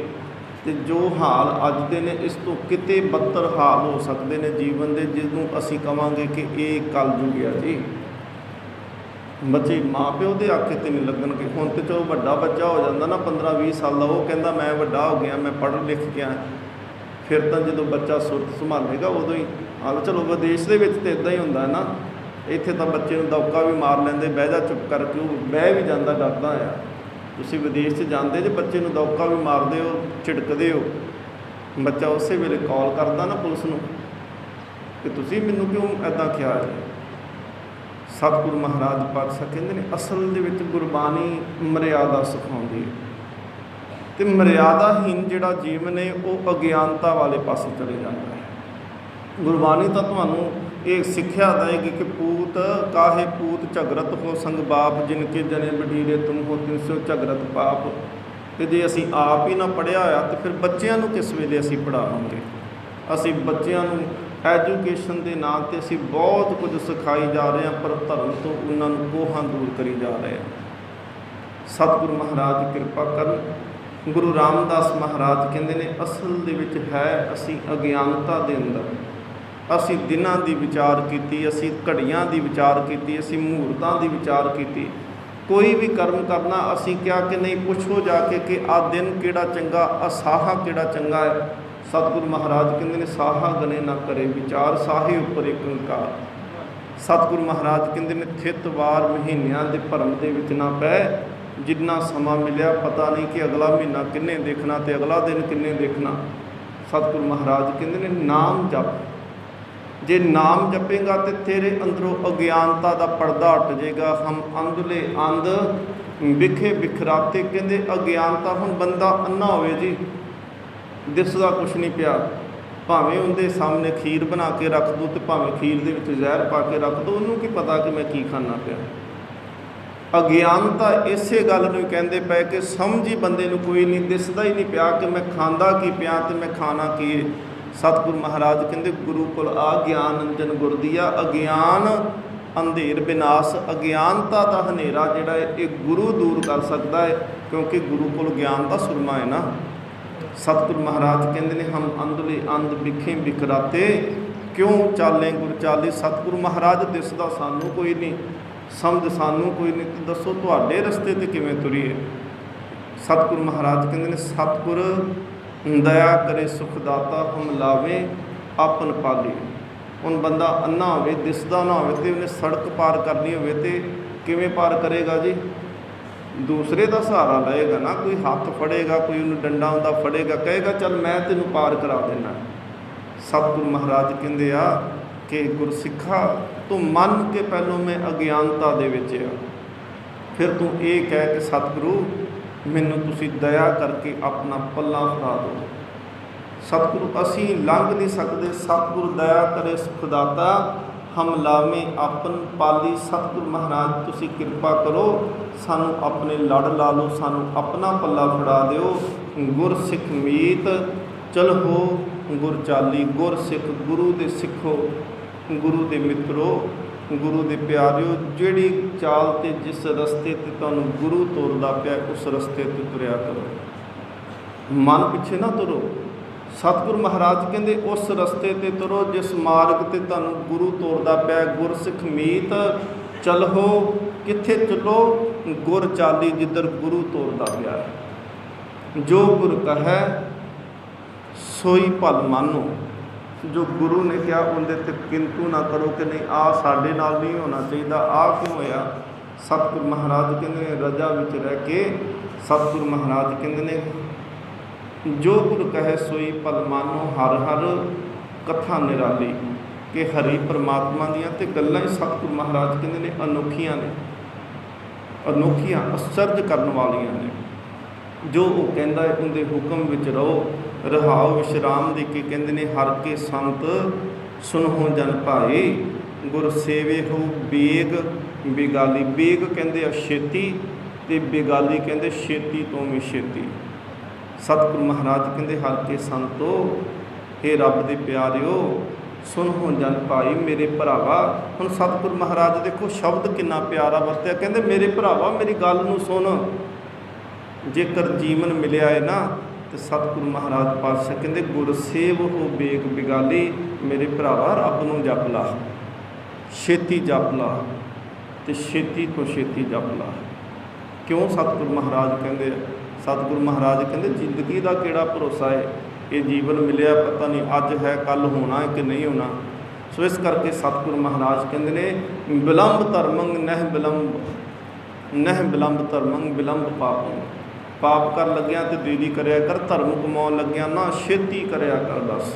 ਤੇ ਜੋ ਹਾਲ ਅੱਜ ਦੇ ਨੇ, ਇਸ ਤੋਂ ਕਿਤੇ ਬੱਤਰ ਹਾਲ ਹੋ ਸਕਦੇ ਨੇ ਜੀਵਨ ਦੇ, ਜਿਹਨੂੰ ਅਸੀਂ ਕਵਾਂਗੇ ਕਿ ਇਹ ਕਲਯੁਗ ਆ ਜੀ। ਬੱਚੇ ਮਾਂ ਪਿਓ ਦੇ ਆਖੇ 'ਤੇ ਨਹੀਂ ਲੱਗਣਗੇ। ਹੁਣ ਤਾਂ ਚਲੋ ਵੱਡਾ ਬੱਚਾ ਹੋ ਜਾਂਦਾ ਨਾ 15-20 ਸਾਲ ਦਾ, ਉਹ ਕਹਿੰਦਾ ਮੈਂ ਵੱਡਾ ਹੋ ਗਿਆ, ਮੈਂ ਪੜ੍ਹ ਲਿਖ ਗਿਆ। ਫਿਰ ਤਾਂ ਜਦੋਂ ਬੱਚਾ ਸੁਰਤ ਸੰਭਾਲੇਗਾ ਉਦੋਂ ਹੀ ਹਾਲ। ਚਲੋ ਵਿਦੇਸ਼ ਦੇ ਵਿੱਚ ਤਾਂ ਇੱਦਾਂ ਹੀ ਹੁੰਦਾ ਨਾ। ਇੱਥੇ ਤਾਂ ਬੱਚੇ ਨੂੰ ਦੌਕਾ ਵੀ ਮਾਰ ਲੈਂਦੇ, ਬਹਿ ਜਾ ਚੁੱਪ ਕਰਕੇ, ਉਹ ਬਹਿ ਵੀ ਜਾਂਦਾ ਡਰਦਾ ਆ। ਤੁਸੀਂ ਵਿਦੇਸ਼ 'ਚ ਜਾਂਦੇ ਜੇ ਬੱਚੇ ਨੂੰ ਦੌਕਾ ਵੀ ਮਾਰਦੇ ਹੋ, ਝਿੜਕਦੇ ਹੋ, ਬੱਚਾ ਉਸੇ ਵੇਲੇ ਕਾਲ ਕਰਦਾ ਨਾ ਪੁਲਿਸ ਨੂੰ ਕਿ ਤੁਸੀਂ ਮੈਨੂੰ ਕਿਉਂ ਇੱਦਾਂ ਕਿਹਾ ਜੀ। ਸਤਿਗੁਰੂ ਮਹਾਰਾਜ ਪਾਤਸ਼ਾਹ ਕਹਿੰਦੇ ਨੇ ਅਸਲ ਦੇ ਵਿੱਚ ਗੁਰਬਾਣੀ ਮਰਿਆਦਾ ਸਿਖਾਉਂਦੀ ਹੈ, ਅਤੇ ਮਰਿਆਦਾਹੀਨ ਜਿਹੜਾ ਜੀਵਨ ਹੈ ਉਹ ਅਗਿਆਨਤਾ ਵਾਲੇ ਪਾਸੇ ਚਲੇ ਜਾਂਦਾ ਹੈ। ਗੁਰਬਾਣੀ ਤਾਂ ਤੁਹਾਨੂੰ ਇਹ ਸਿੱਖਿਆ ਦੇਗੀ ਕਿ ਪੂਤ ਕਾਹੇ ਪੂਤ ਝਗਰਤ ਹੋ ਸੰਗ ਬਾਪ, ਜਿਨ ਕੇ ਜਨੇ ਬਡੀਰੇ ਤੁਮ ਹੋ ਤਿਨ ਸਿਓ ਝਗਰਤ ਪਾਪ। ਅਤੇ ਜੇ ਅਸੀਂ ਆਪ ਹੀ ਨਾ ਪੜ੍ਹਿਆ ਹੋਇਆ ਤਾਂ ਫਿਰ ਬੱਚਿਆਂ ਨੂੰ ਕਿਸ ਵੇਲੇ ਅਸੀਂ ਪੜ੍ਹਾਵਾਂਗੇ? ਅਸੀਂ ਬੱਚਿਆਂ ਨੂੰ ਐਜੂਕੇਸ਼ਨ ਦੇ ਨਾਂ 'ਤੇ ਅਸੀਂ ਬਹੁਤ ਕੁਝ ਸਿਖਾਈ ਜਾ ਰਹੇ ਹਾਂ, ਪਰ ਧਰਮ ਤੋਂ ਉਹਨਾਂ ਨੂੰ ਕੋਹਾਂ ਦੂਰ ਕਰੀ ਜਾ ਰਹੇ ਹਾਂ। ਸਤਿਗੁਰੂ ਮਹਾਰਾਜ ਕਿਰਪਾ ਕਰਨ। ਗੁਰੂ ਰਾਮਦਾਸ ਮਹਾਰਾਜ ਕਹਿੰਦੇ ਨੇ ਅਸਲ ਦੇ ਵਿੱਚ ਹੈ ਅਸੀਂ ਅਗਿਆਨਤਾ ਦੇ ਅੰਦਰ। ਅਸੀਂ ਦਿਨਾਂ ਦੀ ਵਿਚਾਰ ਕੀਤੀ, ਅਸੀਂ ਘੜੀਆਂ ਦੀ ਵਿਚਾਰ ਕੀਤੀ, ਅਸੀਂ ਮਹੂਰਤਾਂ ਦੀ ਵਿਚਾਰ ਕੀਤੀ। ਕੋਈ ਵੀ ਕਰਮ ਕਰਨਾ ਅਸੀਂ ਕਿਹਾ ਕਿ ਨਹੀਂ, ਪੁੱਛੋ ਜਾ ਕੇ ਕਿ ਆਹ ਦਿਨ ਕਿਹੜਾ ਚੰਗਾ, ਆਹ ਸਾਹਾ ਕਿਹੜਾ ਚੰਗਾ ਹੈ। ਸਤਿਗੁਰੂ ਮਹਾਰਾਜ ਕਹਿੰਦੇ ਨੇ ਸਾਹਾ ਗਨੇ ਨਾ ਕਰੇ ਵਿਚਾਰ, ਸਾਹੇ ਉੱਪਰ ਇੱਕ ਓਂਕਾਰ। ਸਤਿਗੁਰੂ ਮਹਾਰਾਜ ਕਹਿੰਦੇ ਨੇ ਥਿਤ ਵਾਰ ਮਹੀਨਿਆਂ ਦੇ ਭਰਮ ਦੇ ਵਿੱਚ ਨਾ ਪੈ। ਜਿੰਨਾ ਸਮਾਂ ਮਿਲਿਆ ਪਤਾ ਨਹੀਂ ਕਿ ਅਗਲਾ ਮਹੀਨਾ ਕਿੰਨੇ ਦੇਖਣਾ ਅਤੇ ਅਗਲਾ ਦਿਨ ਕਿੰਨੇ ਦੇਖਣਾ। सतगुरु महाराज कहते हैं नाम जप, जे नाम जपेगा तो तेरे अंदरों अज्ञानता का पर्दा हट जाएगा। हम अंधले अंध विखे बिखराते, कहते अज्ञानता हुण बंदा अन्ना होवे जी, दिसदा कुछ नहीं पिया, भावें उनके सामने खीर बना के रख दो तो भावें खीर दे विच जहर पा के रख दो, उन्होंने की पता कि मैं की खाना पिया। अज्ञानता इसे गल नूं कहंदे पए कि समझ ही बंदे नूं कोई नहीं, दिसदा ही नहीं पिया कि मैं खांदा की पिया ते मैं खाना की है। सतगुरु महाराज कहंदे गुरु कोल आ ज्ञान अंजन गुर दिया, अज्ञान अंधेर विनाश, अज्ञानता का हनेरा जिहड़ा है ये गुरु दूर कर सकता है, क्योंकि गुरु कोल ज्ञान का सुरमा है ना। सतगुरु महाराज कहंदे ने हम अंधले अंध विखे बिखराते क्यों चालें गुर चाली। सतगुरु महाराज दिसदा सानू कोई नहीं, समझ सानू कोई नहीं, तो दसो तुहाडे रस्ते ते किवें तुरीए। सतगुरु महाराज कहंदे ने सतगुर दया करे सुखदाता हम लावे आपन पाली। हुण बंदा अन्ना होवे, दिसदा ना होवे ते उन्हें सड़क पार करनी होवे ते किवें पार करेगा जी, दूसरे का सहारा लएगा ना, कोई हाथ फड़ेगा, कोई उन्हें डंडा उंदा फड़ेगा, कहेगा चल मैं तेनों पार करा देना। सतगुरु महाराज कहंदे आ कि गुरसिखा तू मन के पहलों मैं अज्ञानता दे विच आ, फिर तू ये कह कि सतगुरु मैनू तुसी दया करके अपना पल्ला फड़ा दो। सतगुरु असी लंघ नहीं सकते, सतगुरु दया करे सुखदाता हम लावें आपन पाली। सतगुरु महाराज तुसी किरपा करो, सानू अपने लड़ ला लो, सानू अपना पल्ला फड़ा दिओ। गुर सिख मीत चल हो गुर चाली, गुर सिख गुरु दे सिखो, गुरु दे मित्रो, गुरु दे प्यारिओ, जिहड़ी चाल ते जिस रस्ते ते तुहानू गुरु तोरदा पिया उस रस्ते ते तुरिया करो, मन पिछे ना तुरो। सतगुरु महाराज कहंदे उस रस्ते ते तुरो जिस मार्ग ते तुहानू गुरु तोरदा पिया। गुरसिख मीत चल हो, कित्थे चलो गुर चाली जिधर गुरु तोरदा पिया। जो गुर कहे सोई भल मानो, जो गुरु ने कहा उनके ते किंतु ना करो कि नहीं आ साडे नाल नहीं होना चाहिए, आ क्यों होया। सतगुरु महाराज कहते हैं रजा विच रह के, सतगुरु महाराज कहते हैं जो गुरु कहे सोई भल मानो, हर हर कथा निराली, कि हरि परमात्मा दियां ते गल्लां ही सतगुरु महाराज कहते हैं अनोखियां ने, अनोखियां आश्चर्य करन वालियां ने। जो वो कहता है उनके हुक्म विच रहो, रहाओ विश्राम दे के कहते ने हर के संत सुनहो जन भाई, गुर सेवे हो बेग बेगाली। बेग कहते आ छेती ते बेगाली कहते छेती तो भी छेती। सतगुरु महाराज कहते हर के संतो हे रब दे प्यारिओ सुनहो जन भाई, मेरे भरावा। हुण सतगुरु महाराज देखो शब्द कितना प्यारा वरत्या, कहते मेरे भरावा मेरी गल नूं सुन। जेकर जीवन मिलिया है ना तो सतगुरु महाराज पातशाह कहते गुर सेव हो बेग बिगाली, मेरे भरावा रब नूं जप ला, छेती जप ला ते छेती तो छेती जप ला। क्यों सतगुरु महाराज कहते, सतगुरु महाराज कहते जिंदगी का किहड़ा भरोसा है, ये जीवन मिलिया पता नहीं अज है कल होना है कि नहीं होना। सो इस करके सतगुरु महाराज कहते ने विलंब धर्मंग नह विलंब धर्मंग विलंब पापं। पाप कर लग्या तो देरी करया कर, धर्म कमाउण लग्या ना छेती करया कर। बस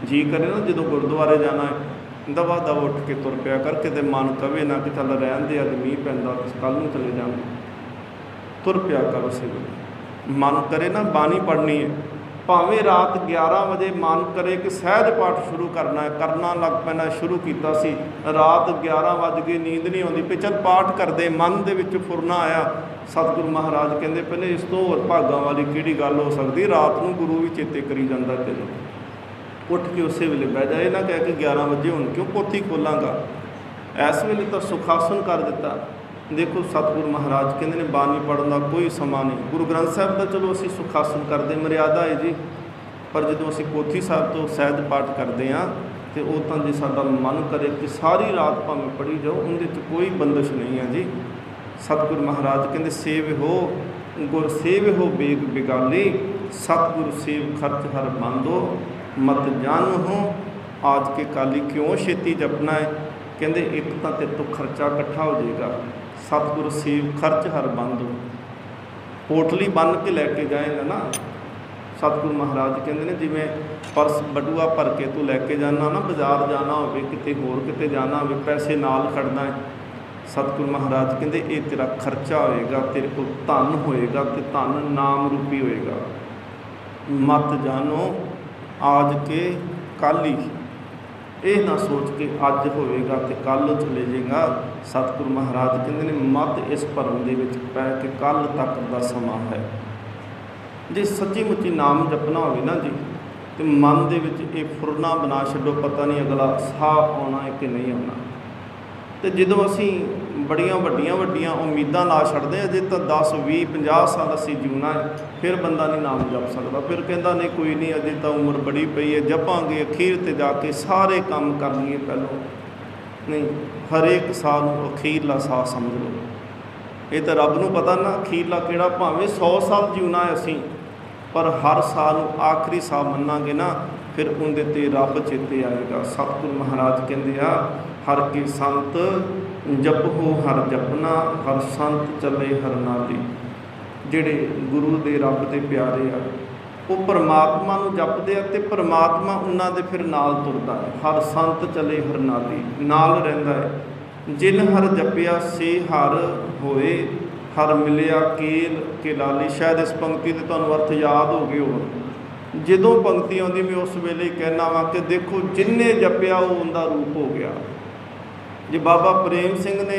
जी करे ना जो गुरुद्वारे जाना है दवा दवा उठ के तुर पिया कर, किते मन कवे ना कि चल रहन दे अज मीह पैंदा कल नूं चले जावांगे, तुर पिया कर। उस वेले मन करे ना बाणी पढ़नी है, भावें रात 11 बजे मन करे कि सहज पाठ शुरू करना है, करना लग पैना शुरू किया सी, रात 11 बज गए नींद नहीं आती भी चल पाठ करते, मन दे विच फुरना आया। सतगुरु महाराज कहते पहले इस तो होर भागां वाली किहड़ी गल हो सकती, रात नूं गुरु भी चेते करी जांदा, चलो उठ के उस वेले बह जाए ना कह के 11 बजे हुण क्यों पोथी खोलांगा, इस वेले तो सुखासन कर दिता। देखो सतगुरु महाराज कहते हैं बानी पढ़न का कोई समा नहीं। गुरु ग्रंथ साहब का चलो असी सुखासन करते मर्यादा है जी, पर जो असी पोथी साहब तो सहज पाठ करते हैं तो वो तो जो साडा मन करे कि सारी रात भावें पढ़ी जाओ, उनके कोई बंदिश नहीं है जी। सतगुरु महाराज कहते सेव हो गुर सेव हो बेग बिगाली, सतगुरु सेव खर्च हर बांधो, मत जान हो आज के काली। क्यों छेती जपना है, कहते एक तो तेरे तो खर्चा इकट्ठा हो जाएगा, सतगुरु सेव खर्च हर बंद हो, पोटली बन के लैके जाएगा ना। सतगुरु महाराज कहते हैं जिमें परस बटूआ भर के तू लैके जाना ना, बाजार जाना हो किते होर किते जाना हो, पैसे नाल खड़ना है, सतगुरु महाराज कहते ये तेरा खर्चा होएगा, तेरे को धन होएगा तो धन नाम रूपी होएगा। मत जानो आज के कल ही, ये ना सोच के अज होएगा तो कल चले जाएगा। सतगुरु महाराज कहते हैं मत इस भरम दे विच पै के कल तक का समा है। जे सच्ची मुच्ची नाम जपना हो ना जी, तो मन दे विच ये फुरना बना छड्डो, पता नहीं अगला साह आना है कि नहीं आना। तो जो असी बड़िया वड्डियां वड्डियां उम्मीदां ला छड्डदे अजे तो 10 20 50 साल असी जीवना है, फिर बंदा नहीं नाम जप सकता। फिर कहता नहीं कोई नहीं अजे तो उम्र बड़ी पई है, जपांगे अखीर ते जाके सारे काम कर लिए पहलों नहीं। हरेक साह नूं अखीरला साह समझ लो, ये तो रब नूं पता ना अखीरला किहड़ा। भावें 100 साल जीवना है असी, पर हर साह नूं आखिरी साह मन्नांगे ना, फिर उहदे ते रब चेते आएगा। सतगुरु महाराज कहंदे आ हर के संत जपो हर जपना, हर संत चले हर नाली। जिहड़े गुरु दे रब दे प्यारे आ वो परमात्मा नूं जपदे आ ते परमात्मा उन्हां दे फिर नाल तुरदा है। हर संत चले हर नाली, नाल रहिंदा है। जिन हर जपिया से हर होए, हर मिलिया केल के लाली। शायद इस पंक्ति के तुहानूं अर्थ याद हो गए हो। जदों पंक्ति आउंदी मैं उस वेले कहना वा कि देखो जिन्ने जपिया वो उनका रूप हो गया। जे बाबा प्रेम सिंह ने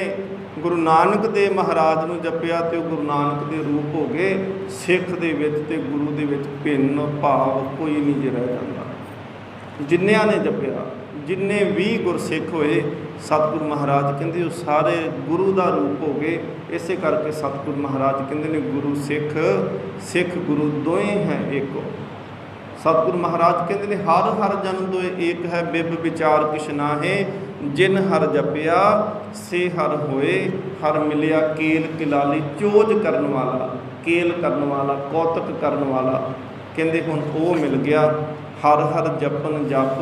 गुरु नानक देव महाराज नूं जपिया तो गुरु नानक दे रूप हो गए। सिख दे विच ते गुरु दे विच भिन्न भाव कोई नहीं जे रह जांदा। जिन्नियां ने जपिया, जिन्ने भी गुरसिख होए, सतगुरु महाराज कहते वो सारे गुरु का रूप हो गए। इस करके सतगुरु महाराज कहते हैं गुरु सिख, सिख गुरु दोएं हैं एक। सतगुरु महाराज कहते हैं हर हर जन दोए एक है, बिब विचार किश नाहे। जिन हर जपिया से हर होए, हर मिलिया केल किलाली। चोज करन वाला, केल करन वाला, कौतक करन वाला, कहते हुण वो मिल गया। हर हर जपन जप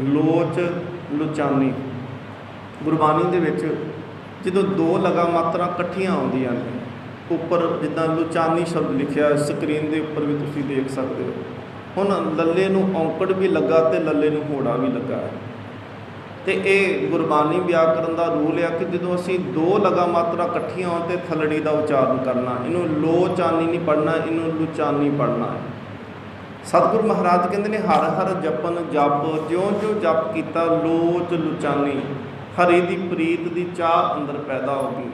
लोच लुचानी। गुरबाणी दे विच जदों दो लगा मात्रा इकट्ठियां आउंदियां ने, उपर जिद्दां लुचानी शब्द लिखिया स्क्रीन के उपर भी तुसीं देख सकते हो। हुण लल्ले नूं औंकड़ भी लगा तो लल्ले नूं होड़ा भी लगा है। तो ये गुरबाणी व्याकरण का रूल है कि जो असी दो लगा मात्रा इकट्ठियां होण ते थलड़ी का उचारण करना, इनू लो चानी नहीं पढ़ना, इनू लुचानी पढ़ना है। सतगुरु महाराज कहते हैं हर हर जपन जप, ज्यों ज्यों जप किया लोच लुचानी। हरि की प्रीत की चाह अंदर पैदा हो गई।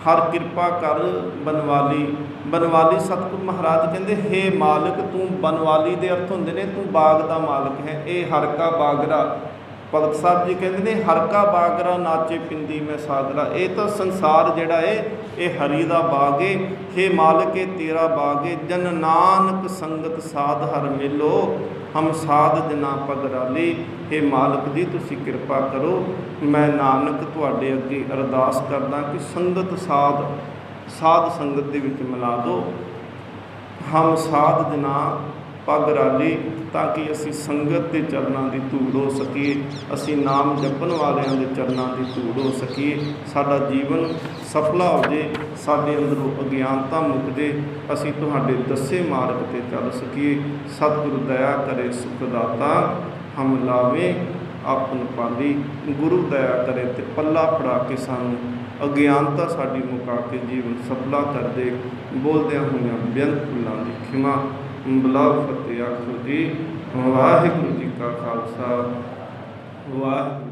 हर किरपा कर बनवाली। बनवाली सतगुरु महाराज कहते हे मालिक तू बनवाली के अर्थ होंगे ने तू बाग का मालिक है। ये हर का बागरा। भगत साहब जी कहते हैं हर का बागरा नाचे पिंदी में सागरा। ये तो संसार जिहड़ा है ये हरी का बाग है। हे मालिक ये तेरा बाग है। जन नानक संगत साध हर मिलो, हम साध जना पगराली। हे मालिक जी तुसी कृपा करो, मैं नानक तुहाडे अगे अरदास करदा कि संगत साध साध संगत दे विच मिला दो। हम साध जना पगराली, ताकि असी संगत के चरणों की धूड़ हो सकीए, असी नाम जपन वालियां दे चरणों की धूड़ हो सकीए। साडा जीवन सफला हो जाए, साडे अंदरों अज्ञानता मुक जाए, असी तुहाडे दसे मार्ग ते चल सकीए। सतगुरु दया करे सुखदाता, हम लावे आपन पाली। गुरु दया करे ते पल्ला फड़ा के सानू अज्ञानता साडी मुका के जीवन सफला कर दे। बोलदियां होइयां बेअंत भुल्लां दी खिमा। बुलाओ फतेह आखो जी। वाहिगुरू जी का खालसा, वाहिगुरू।